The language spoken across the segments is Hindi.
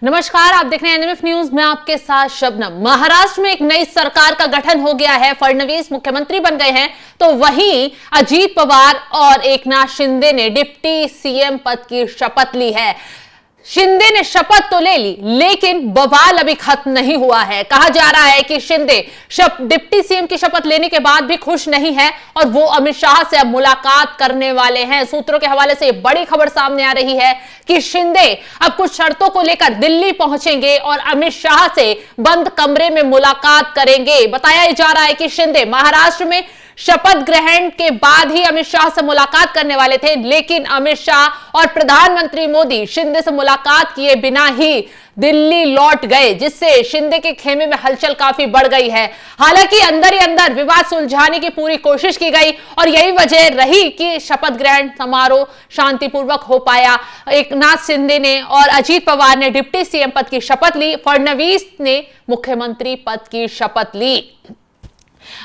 नमस्कार, आप देख रहे हैं एनएमएफ न्यूज में आपके साथ शबनम। महाराष्ट्र में एक नई सरकार का गठन हो गया है। फडणवीस मुख्यमंत्री बन गए हैं, तो वहीं अजीत पवार और एकनाथ शिंदे ने डिप्टी सीएम पद की शपथ ली है। शिंदे ने शपथ तो ले ली, लेकिन बवाल अभी खत्म नहीं हुआ है। कहा जा रहा है कि शिंदे डिप्टी सीएम की शपथ लेने के बाद भी खुश नहीं है और वो अमित शाह से अब मुलाकात करने वाले हैं। सूत्रों के हवाले से बड़ी खबर सामने आ रही है कि शिंदे अब कुछ शर्तों को लेकर दिल्ली पहुंचेंगे और अमित शाह से बंद कमरे में मुलाकात करेंगे। बताया जा रहा है कि शिंदे महाराष्ट्र में शपथ ग्रहण के बाद ही अमित शाह से मुलाकात करने वाले थे, लेकिन अमित शाह और प्रधानमंत्री मोदी शिंदे से मुलाकात किए बिना ही दिल्ली लौट गए, जिससे शिंदे के खेमे में हलचल काफी बढ़ गई है। हालांकि अंदर ही अंदर विवाद सुलझाने की पूरी कोशिश की गई और यही वजह रही कि शपथ ग्रहण समारोह शांतिपूर्वक हो पाया। एकनाथ शिंदे ने और अजीत पवार ने डिप्टी सीएम पद की शपथ ली, फडणवीस ने मुख्यमंत्री पद की शपथ ली।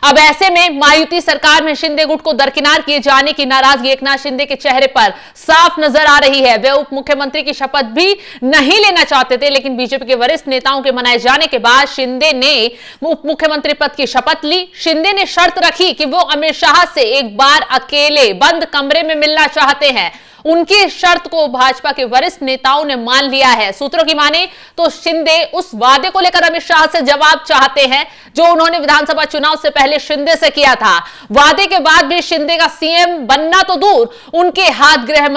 अब ऐसे में महायुति सरकार में शिंदे गुट को दरकिनार किए जाने की नाराजगी एकनाथ शिंदे के चेहरे पर साफ नजर आ रही है। वे उप मुख्यमंत्री की शपथ भी नहीं लेना चाहते थे, लेकिन बीजेपी के वरिष्ठ नेताओं के मनाए जाने के बाद शिंदे ने उप मुख्यमंत्री पद की शपथ ली। शिंदे ने शर्त रखी कि वो अमित शाह से एक बार अकेले बंद कमरे में मिलना चाहते हैं। उनकी शर्त को भाजपा के वरिष्ठ नेताओं ने मान लिया है। सूत्रों की माने तो शिंदे उस वादे को लेकर अमित शाह से जवाब चाहते हैं जो उन्होंने विधानसभा चुनाव से पहले शिंदे से किया था। वादे के बाद भी शिंदे का सीएम बनना तो दूर, उनके हाथ गृह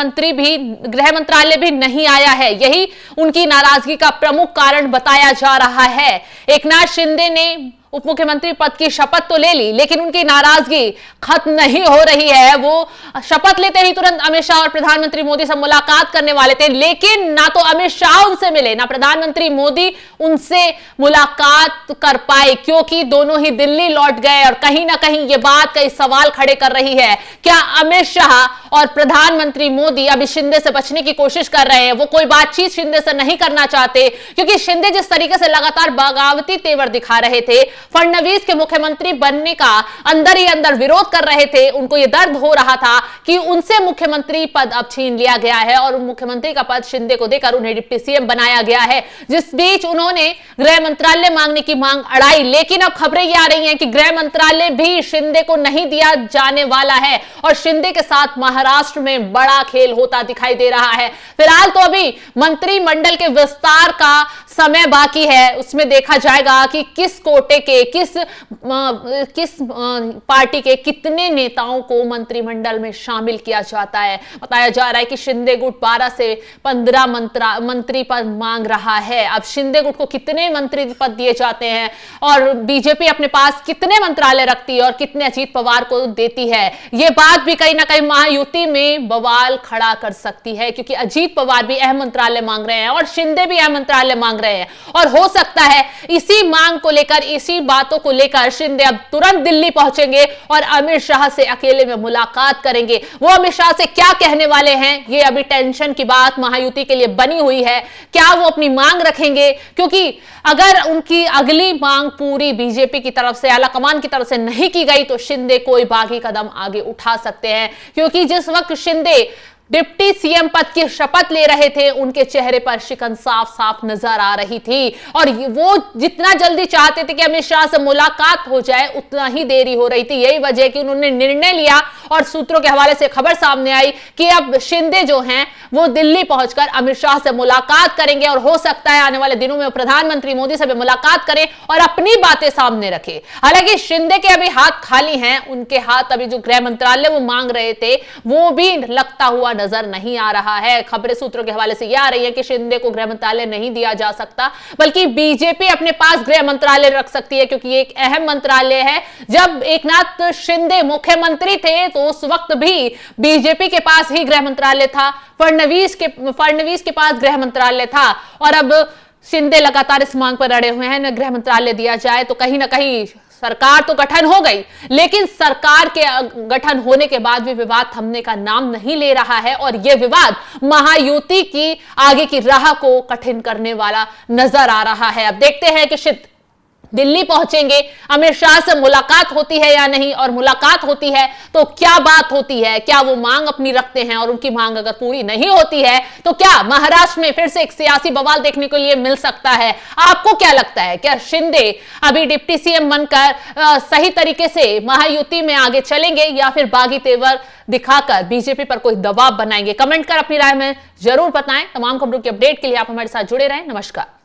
मंत्रालय भी नहीं आया है। यही उनकी नाराजगी का प्रमुख कारण बताया जा रहा है। एकनाथ शिंदे ने उप मुख्यमंत्री पद की शपथ तो ले ली, लेकिन उनकी नाराजगी खत्म नहीं हो रही है। वो शपथ लेते ही तुरंत अमित शाह और प्रधानमंत्री मोदी से मुलाकात करने वाले थे, लेकिन ना तो अमित शाह उनसे मिले, ना प्रधानमंत्री मोदी उनसे मुलाकात कर पाए, क्योंकि दोनों ही दिल्ली लौट गए। और कहीं ना कहीं ये बात कई सवाल खड़े कर रही है। क्या अमित शाह और प्रधानमंत्री मोदी अभी शिंदे से बचने की कोशिश कर रहे हैं? वो कोई बातचीत शिंदे से नहीं करना चाहते, क्योंकि शिंदे जिस तरीके से लगातार बगावती तेवर दिखा रहे थे, फडणवीस के मुख्यमंत्री बनने का अंदर ही अंदर विरोध कर रहे थे। उनको यह दर्द हो रहा था कि उनसे मुख्यमंत्री पद अब छीन लिया गया है और मुख्यमंत्री का पद शिंदे को देकर उन्हें डिप्टी सीएम बनाया गया है। जिस बीच उन्होंने गृह मंत्रालय मांगने की मांग अड़ाई, लेकिन अब खबरें ये आ रही हैं कि गृह मंत्रालय भी शिंदे को नहीं दिया जाने वाला है और शिंदे के साथ महाराष्ट्र में बड़ा खेल होता दिखाई दे रहा है। फिलहाल तो अभी मंत्रिमंडल के विस्तार का समय बाकी है। उसमें देखा जाएगा कि किस कोटे के किस पार्टी के कितने नेताओं को मंत्रिमंडल में शामिल किया जाता है। बताया जा रहा है कि शिंदे गुट 12 से 15 मंत्री पद मांग रहा है। अब शिंदे गुट को कितने मंत्री पद दिए जाते हैं और बीजेपी अपने पास कितने मंत्रालय रखती है और कितने अजीत पवार को देती है, यह बात भी कहीं ना कहीं महायुति में बवाल खड़ा कर सकती है, क्योंकि अजीत पवार भी अहम मंत्रालय मांग रहे हैं और शिंदे भी अहम मंत्रालय मांग रहे हैं। और हो सकता है इसी मांग को लेकर, इसी बातों को लेकर शिंदे अब तुरंत दिल्ली पहुंचेंगे और अमित शाह से अकेले में मुलाकात करेंगे। वो अमित शाह से क्या कहने वाले हैं, ये अभी टेंशन की बात महायुति के लिए बनी हुई है। क्या वो अपनी मांग रखेंगे? क्योंकि अगर उनकी अगली मांग पूरी बीजेपी की तरफ से, आलाकमान की तरफ से नहीं की गई, तो शिंदे कोई बागी कदम आगे उठा सकते हैं। क्योंकि जिस वक्त शिंदे डिप्टी सीएम पद की शपथ ले रहे थे, उनके चेहरे पर शिकन साफ साफ नजर आ रही थी और वो जितना जल्दी चाहते थे कि अमित शाह से मुलाकात हो जाए, उतना ही देरी हो रही थी। यही वजह कि उन्होंने निर्णय लिया और सूत्रों के हवाले से खबर सामने आई कि अब शिंदे जो हैं वो दिल्ली पहुंचकर अमित शाह से मुलाकात करेंगे और हो सकता है आने वाले दिनों में प्रधानमंत्री मोदी से भी मुलाकात करें और अपनी बातें सामने रखें। हालांकि शिंदे के अभी हाथ खाली हैं, उनके हाथ अभी जो गृह मंत्रालय वो मांग रहे थे वो भी लगता हुआ नजर नहीं आ रहा है। खबरें सूत्रों के हवाले से यह आ रही है कि शिंदे को गृह मंत्रालय नहीं दिया जा सकता, बल्कि बीजेपी अपने पास गृह मंत्रालय रख सकती है, क्योंकि ये एक अहम मंत्रालय है। जब एकनाथ शिंदे मुख्यमंत्री थे तो उस वक्त भी बीजेपी के पास ही गृह मंत्रालय था, फडणवीस के पास गृह मंत्रालय था और अब शिंदे लगातार इस मांग पर अड़े हुए हैं न गृह मंत्रालय दिया जाए। तो कहीं ना कहीं सरकार तो गठन हो गई, लेकिन सरकार के गठन होने के बाद भी विवाद थमने का नाम नहीं ले रहा है और यह विवाद महायुति की आगे की राह को कठिन करने वाला नजर आ रहा है। अब देखते हैं कि दिल्ली पहुंचेंगे, अमित शाह से मुलाकात होती है या नहीं, और मुलाकात होती है तो क्या बात होती है, क्या वो मांग अपनी रखते हैं, और उनकी मांग अगर पूरी नहीं होती है तो क्या महाराष्ट्र में फिर से एक सियासी बवाल देखने के लिए मिल सकता है? आपको क्या लगता है, क्या शिंदे अभी डिप्टी सीएम बनकर सही तरीके से महायुति में आगे चलेंगे या फिर बागी तेवर दिखाकर बीजेपी पर कोई दबाव बनाएंगे? कमेंट कर अपनी राय में जरूर बताएं। तमाम खबरों की अपडेट के लिए आप हमारे साथ जुड़े रहें। नमस्कार।